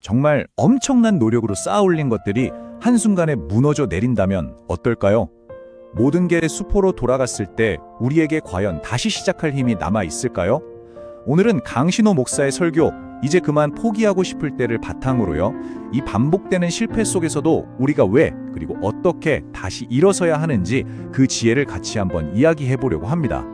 정말 엄청난 노력으로 쌓아 올린 것들이 한순간에 무너져 내린다면 어떨까요? 모든 게 수포로 돌아갔을 때 우리에게 과연 다시 시작할 힘이 남아 있을까요? 오늘은 강신호 목사의 설교, 이제 그만 포기하고 싶을 때를 바탕으로요. 이 반복되는 실패 속에서도 우리가 왜, 그리고 어떻게 다시 일어서야 하는지 그 지혜를 같이 한번 이야기해 보려고 합니다.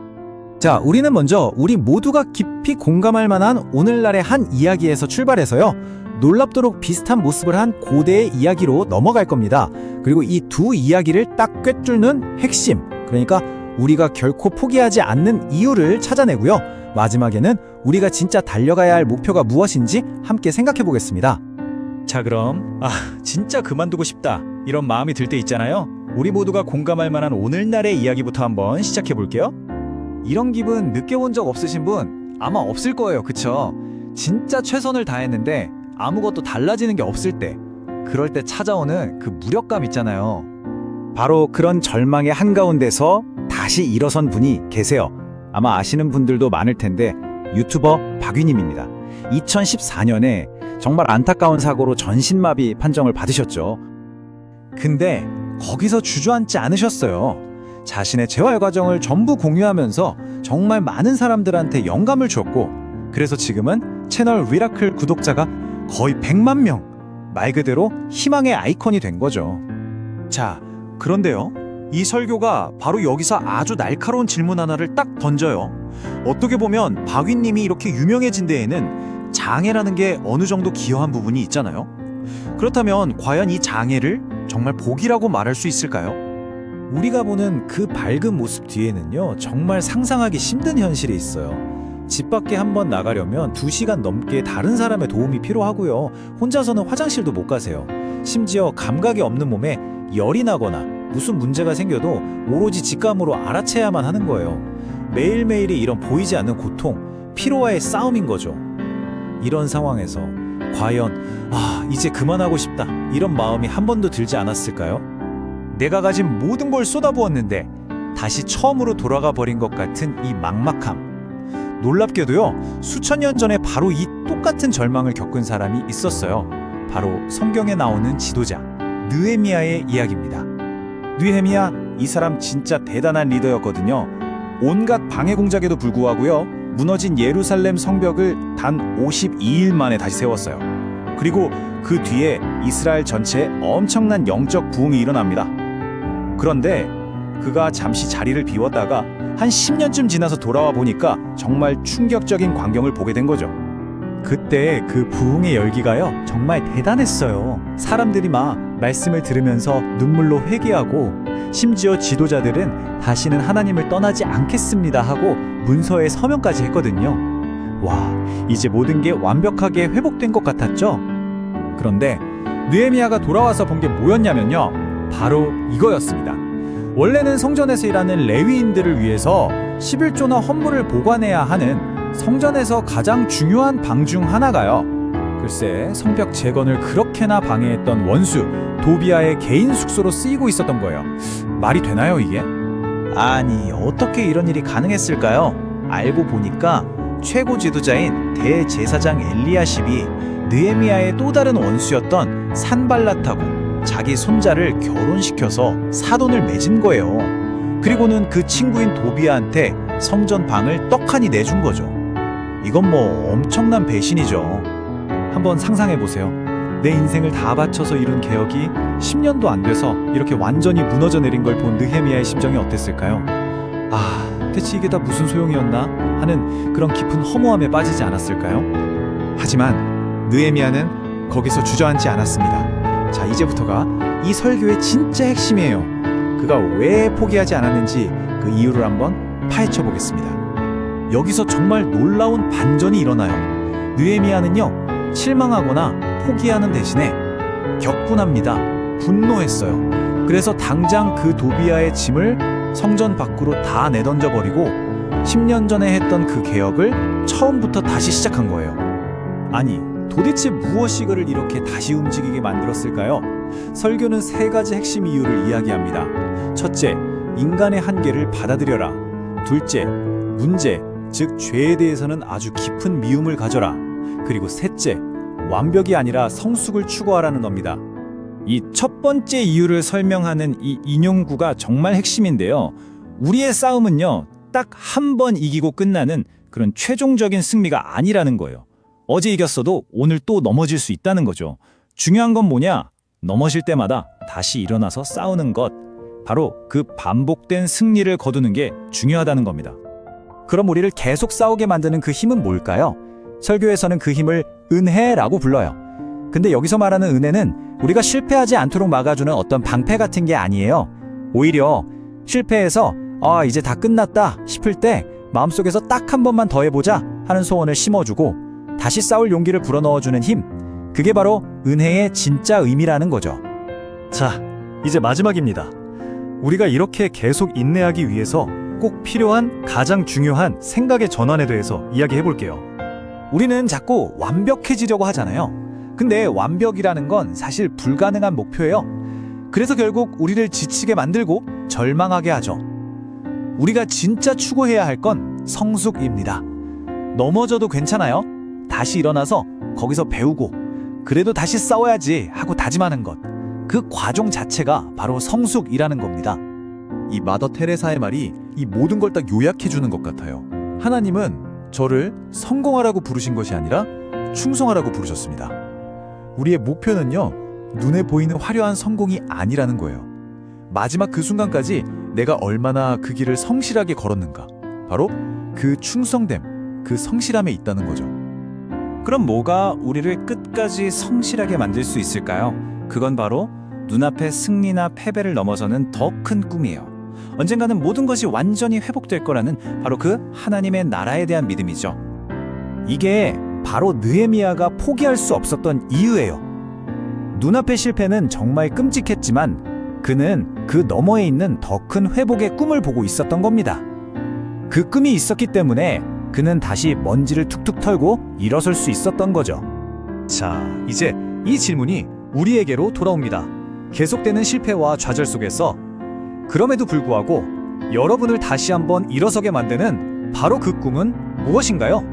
자, 우리는 먼저 우리 모두가 깊이 공감할 만한 오늘날의 한 이야기에서 출발해서요. 놀랍도록 비슷한 모습을 한 고대의 이야기로 넘어갈 겁니다. 그리고 이 두 이야기를 딱 꿰뚫는 핵심, 그러니까 우리가 결코 포기하지 않는 이유를 찾아내고요. 마지막에는 우리가 진짜 달려가야 할 목표가 무엇인지 함께 생각해 보겠습니다. 자, 그럼 진짜 그만두고 싶다 이런 마음이 들 때 있잖아요. 우리 모두가 공감할 만한 오늘날의 이야기부터 한번 시작해 볼게요. 이런 기분 느껴본 적 없으신 분 아마 없을 거예요. 그쵸? 진짜 최선을 다했는데 아무것도 달라지는 게 없을 때, 그럴 때 찾아오는 그 무력감 있잖아요. 바로 그런 절망의 한가운데서 다시 일어선 분이 계세요. 아마 아시는 분들도 많을 텐데 유튜버 박유님입니다. 2014년에 정말 안타까운 사고로 전신마비 판정을 받으셨죠. 근데 거기서 주저앉지 않으셨어요. 자신의 재활 과정을 전부 공유하면서 정말 많은 사람들한테 영감을 줬고, 그래서 지금은 채널 미라클 구독자가 거의 100만 명, 말 그대로 희망의 아이콘이 된 거죠. 자, 그런데요. 이 설교가 바로 여기서 아주 날카로운 질문 하나를 딱 던져요. 어떻게 보면 박위님이 이렇게 유명해진 데에는 장애라는 게 어느 정도 기여한 부분이 있잖아요. 그렇다면 과연 이 장애를 정말 복이라고 말할 수 있을까요? 우리가 보는 그 밝은 모습 뒤에는요, 정말 상상하기 힘든 현실이 있어요. 집 밖에 한번 나가려면 2시간 넘게 다른 사람의 도움이 필요하고요. 혼자서는 화장실도 못 가세요. 심지어 감각이 없는 몸에 열이 나거나 무슨 문제가 생겨도 오로지 직감으로 알아채야만 하는 거예요. 매일매일이 이런 보이지 않는 고통, 피로와의 싸움인 거죠. 이런 상황에서 과연 이제 그만하고 싶다 이런 마음이 한 번도 들지 않았을까요? 내가 가진 모든 걸 쏟아부었는데 다시 처음으로 돌아가 버린 것 같은 이 막막함. 놀랍게도요, 수천 년 전에 바로 이 똑같은 절망을 겪은 사람이 있었어요. 바로 성경에 나오는 지도자 느헤미야의 이야기입니다. 느헤미야, 이 사람 진짜 대단한 리더였거든요. 온갖 방해 공작에도 불구하고요, 무너진 예루살렘 성벽을 단 52일 만에 다시 세웠어요. 그리고 그 뒤에 이스라엘 전체에 엄청난 영적 부흥이 일어납니다. 그런데 그가 잠시 자리를 비웠다가 한 10년쯤 지나서 돌아와 보니까 정말 충격적인 광경을 보게 된 거죠. 그때 그 부흥의 열기가요, 정말 대단했어요. 사람들이 막 말씀을 들으면서 눈물로 회개하고, 심지어 지도자들은 다시는 하나님을 떠나지 않겠습니다 하고 문서에 서명까지 했거든요. 와, 이제 모든 게 완벽하게 회복된 것 같았죠? 그런데 느헤미야가 돌아와서 본 게 뭐였냐면요, 바로 이거였습니다. 원래는 성전에서 일하는 레위인들을 위해서 11조나 헌물을 보관해야 하는 성전에서 가장 중요한 방 중 하나가요, 글쎄 성벽 재건을 그렇게나 방해했던 원수 도비아의 개인 숙소로 쓰이고 있었던 거예요. 말이 되나요 이게? 아니, 어떻게 이런 일이 가능했을까요? 알고 보니까 최고 지도자인 대제사장 엘리야십이 느헤미야의 또 다른 원수였던 산발랏하고 자기 손자를 결혼시켜서 사돈을 맺은 거예요. 그리고는 그 친구인 도비아한테 성전 방을 떡하니 내준 거죠. 이건 뭐 엄청난 배신이죠. 한번 상상해 보세요. 내 인생을 다 바쳐서 이룬 개혁이 10년도 안 돼서 이렇게 완전히 무너져 내린 걸 본 느헤미야의 심정이 어땠을까요? 대체 이게 다 무슨 소용이었나 하는 그런 깊은 허무함에 빠지지 않았을까요? 하지만 느헤미야는 거기서 주저앉지 않았습니다. 자, 이제부터가 이 설교의 진짜 핵심이에요. 그가 왜 포기하지 않았는지 그 이유를 한번 파헤쳐 보겠습니다. 여기서 정말 놀라운 반전이 일어나요. 느헤미야는요, 실망하거나 포기하는 대신에 격분합니다. 분노했어요. 그래서 당장 그 도비아의 짐을 성전 밖으로 다 내던져 버리고 10년 전에 했던 그 개혁을 처음부터 다시 시작한 거예요. 아니, 도대체 무엇이 그를 이렇게 다시 움직이게 만들었을까요? 설교는 3가지 핵심 이유를 이야기합니다. 첫째, 인간의 한계를 받아들여라. 둘째, 문제, 즉 죄에 대해서는 아주 깊은 미움을 가져라. 그리고 셋째, 완벽이 아니라 성숙을 추구하라는 겁니다. 이 첫 번째 이유를 설명하는 이 인용구가 정말 핵심인데요. 우리의 싸움은요, 딱 한 번 이기고 끝나는 그런 최종적인 승리가 아니라는 거예요. 어제 이겼어도 오늘 또 넘어질 수 있다는 거죠. 중요한 건 뭐냐? 넘어질 때마다 다시 일어나서 싸우는 것. 바로 그 반복된 승리를 거두는 게 중요하다는 겁니다. 그럼 우리를 계속 싸우게 만드는 그 힘은 뭘까요? 설교에서는 그 힘을 은혜라고 불러요. 근데 여기서 말하는 은혜는 우리가 실패하지 않도록 막아주는 어떤 방패 같은 게 아니에요. 오히려 실패해서 이제 다 끝났다 싶을 때 마음속에서 딱 한 번만 더 해보자 하는 소원을 심어주고 다시 싸울 용기를 불어넣어주는 힘. 그게 바로 은혜의 진짜 의미라는 거죠. 자, 이제 마지막입니다. 우리가 이렇게 계속 인내하기 위해서 꼭 필요한 가장 중요한 생각의 전환에 대해서 이야기해 볼게요. 우리는 자꾸 완벽해지려고 하잖아요. 근데 완벽이라는 건 사실 불가능한 목표예요. 그래서 결국 우리를 지치게 만들고 절망하게 하죠. 우리가 진짜 추구해야 할 건 성숙입니다. 넘어져도 괜찮아요. 다시 일어나서 거기서 배우고 그래도 다시 싸워야지 하고 다짐하는 것. 그 과정 자체가 바로 성숙이라는 겁니다. 이 마더 테레사의 말이 이 모든 걸 딱 요약해 주는 것 같아요. 하나님은 저를 성공하라고 부르신 것이 아니라 충성하라고 부르셨습니다. 우리의 목표는요, 눈에 보이는 화려한 성공이 아니라는 거예요. 마지막 그 순간까지 내가 얼마나 그 길을 성실하게 걸었는가. 바로 그 충성됨, 그 성실함에 있다는 거죠. 그럼 뭐가 우리를 끝까지 성실하게 만들 수 있을까요? 그건 바로 눈앞의 승리나 패배를 넘어서는 더 큰 꿈이에요. 언젠가는 모든 것이 완전히 회복될 거라는 바로 그 하나님의 나라에 대한 믿음이죠. 이게 바로 느헤미야가 포기할 수 없었던 이유예요. 눈앞의 실패는 정말 끔찍했지만 그는 그 너머에 있는 더 큰 회복의 꿈을 보고 있었던 겁니다. 그 꿈이 있었기 때문에 그는 다시 먼지를 툭툭 털고 일어설 수 있었던 거죠. 자, 이제 이 질문이 우리에게로 돌아옵니다. 계속되는 실패와 좌절 속에서 그럼에도 불구하고 여러분을 다시 한번 일어서게 만드는 바로 그 꿈은 무엇인가요?